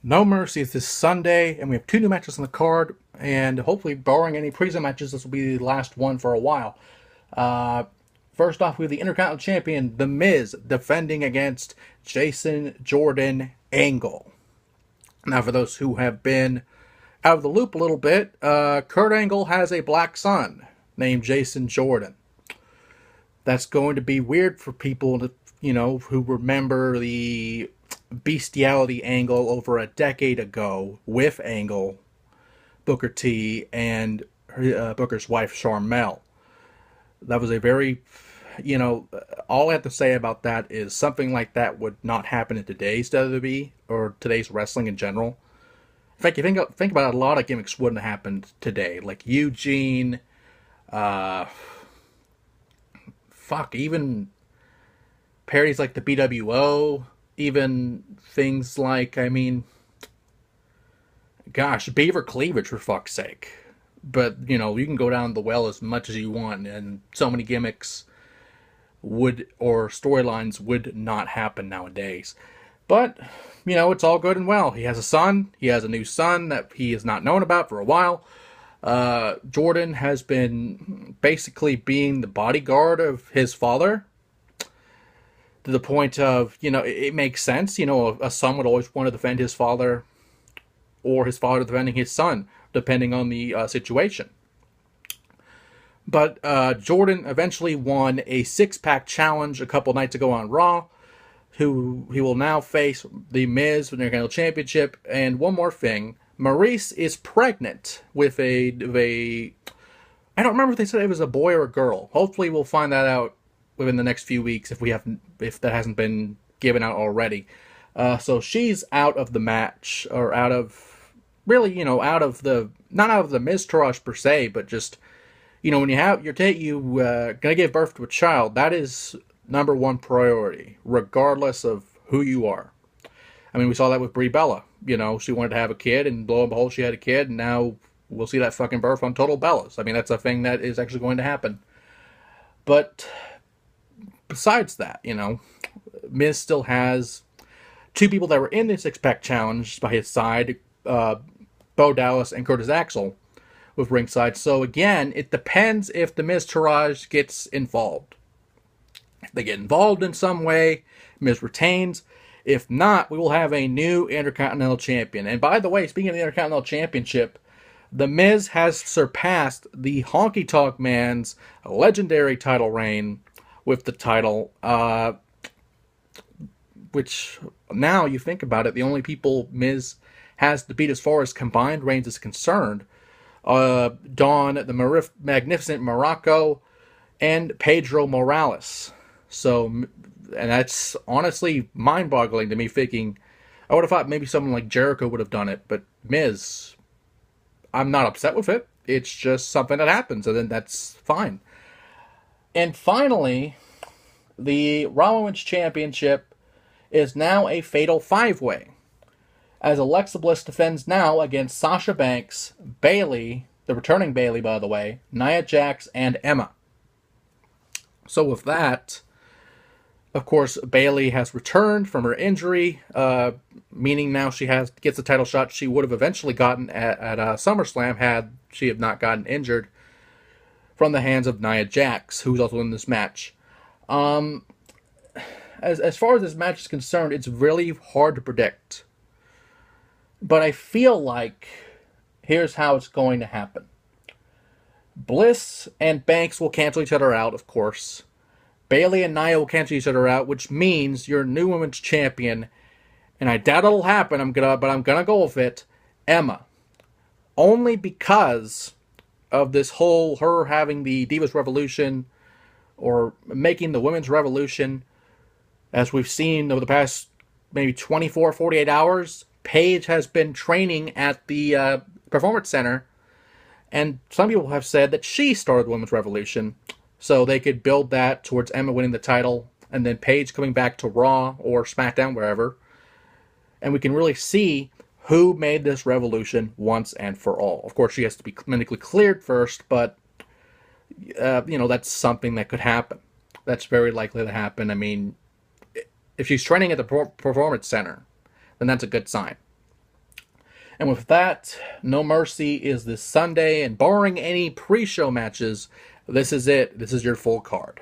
No Mercy is this Sunday, and we have two new matches on the card, and hopefully, barring any pre matches, this will be the last one for a while. Uh, First off, we have the Intercontinental Champion, The Miz, defending against Jason Jordan Angle. Now, for those who have been out of the loop a little bit, Kurt Angle has a black son named Jason Jordan. That's going to be weird for people to, who remember the bestiality Angle over a decade ago with Angle, Booker T, and Booker's wife, Charmel. That was a very, all I have to say about that is something like that would not happen in today's WWE or today's wrestling in general. In fact, you think about it, a lot of gimmicks wouldn't have happened today, like Eugene, uh, even parodies like the BWO, even things like, gosh, Beaver Cleavage for fuck's sake. But, you can go down the well as much as you want, and so many gimmicks or storylines would not happen nowadays. But, it's all good and well. He has a son. He has a new son that he has not known about for a while. Jordan has been basically being the bodyguard of his father to the point of, it makes sense. A son would always want to defend his father or his father defending his son, depending on the situation. But Jordan eventually won a six-pack challenge a couple nights ago on Raw, who he will now face The Miz for the Intercontinental Championship. And one more thing, Maurice is pregnant with a I don't remember if they said it was a boy or a girl. Hopefully we'll find that out within the next few weeks if that hasn't been given out already. So she's out of the match, or out of, really, out of the, not out of the mistrust per se, but just, when you gonna give birth to a child, that is number one priority, regardless of who you are. We saw that with Brie Bella. She wanted to have a kid, and lo and behold, she had a kid, and now we'll see that fucking birth on Total Bellas. That's a thing that is actually going to happen. But besides that, Miz still has two people that were in the six-pack challenge by his side, Bo Dallas and Curtis Axel, with ringside. So again, it depends if the Miz Taraj gets involved. If they get involved in some way, Miz retains. If not, we will have a new Intercontinental Champion. And by the way, speaking of the Intercontinental Championship, The Miz has surpassed the Honky Tonk Man's legendary title reign with the title, which, now you think about it, the only people Miz has to beat as far as combined reigns is concerned, Dawn, the Magnificent Morocco, and Pedro Morales. So, and that's honestly mind-boggling to me, thinking, I would have thought maybe someone like Jericho would have done it, but Miz, I'm not upset with it. It's just something that happens, and then that's fine. And finally, the Raw Women's Championship is now a fatal five-way, as Alexa Bliss defends now against Sasha Banks, Bayley, the returning Bayley, by the way, Nia Jax, and Emma. So with that, of course, Bayley has returned from her injury, meaning now she gets the title shot she would have eventually gotten at SummerSlam had she have not gotten injured, from the hands of Nia Jax, who's also in this match. As far as this match is concerned, it's really hard to predict. But I feel like here's how it's going to happen. Bliss and Banks will cancel each other out, of course. Bayley and Nia will cancel each other out, which means your new women's champion, and I doubt it'll happen, but I'm gonna go with it, Emma. Only because of this whole, her having the Divas Revolution, or making the Women's Revolution, as we've seen over the past maybe 24, 48 hours. Paige has been training at the Performance Center, and some people have said that she started the Women's Revolution, so they could build that towards Emma winning the title, and then Paige coming back to Raw or SmackDown, wherever, and we can really see who made this revolution once and for all. Of course, she has to be medically cleared first, but, that's something that could happen. That's very likely to happen. If she's training at the Performance Center, then that's a good sign. And with that, No Mercy is this Sunday, and barring any pre-show matches, this is it. This is your full card.